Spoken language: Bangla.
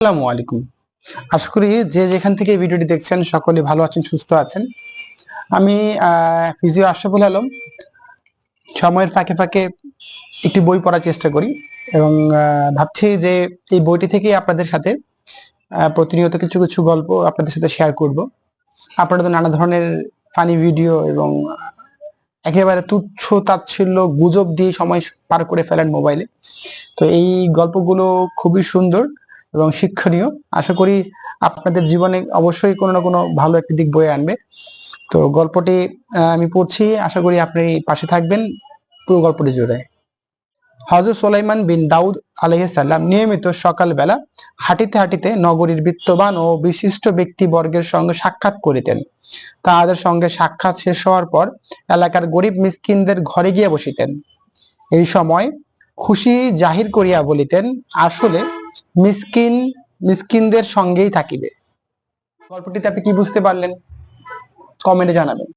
আসসালামু আলাইকুম। আশা করি যে যেখান থেকে ভিডিওটি দেখছেন সকলে ভালো আছেন, সুস্থ আছেন। আমি ফিজিও আশরাফুল আলম। সময়ের ফাঁকে ফাঁকে একটি বই পড়ার চেষ্টা করি এবং ভাবছি যে এই বইটি থেকে আপনাদের সাথে প্রতিনিয়ত কিছু কিছু গল্প আপনাদের সাথে শেয়ার করব। আপনারা তো নানা ধরনের ফানি ভিডিও এবং একেবারে তুচ্ছ তাচ্ছিল্য গুজব দিয়ে সময় পার করে ফেলেন মোবাইলে। তো এই গল্পগুলো খুবই সুন্দর এবং শিক্ষণীয়। আশা করি আপনাদের জীবনে অবশ্যই কোনো না কোনো ভালো একটি দিক বয়ে আনবে। তো গল্পটি আমি পড়ছি, আশা করি আপনি পাশে থাকবেন পুরো গল্পটি জুড়ে। হযরত সুলাইমান বিন দাউদ আলাইহিস সালাম নিয়মিত সকালবেলা হাঁটিতে হাঁটিতে নগরীর বিত্তবান ও বিশিষ্ট ব্যক্তিবর্গের সঙ্গে সাক্ষাৎ করিতেন। তাহাদের সঙ্গে সাক্ষাৎ শেষ হওয়ার পর এলাকার গরিব মিসকিনদের ঘরে গিয়ে বসিতেন। এই সময় খুশি জাহির করিয়া বলিতেন, আসলে মিসকিনদের সঙ্গেই থাকিবে। গল্পটিতে আপনি কি বুঝতে পারলেন? কমেন্টে জানাবেন।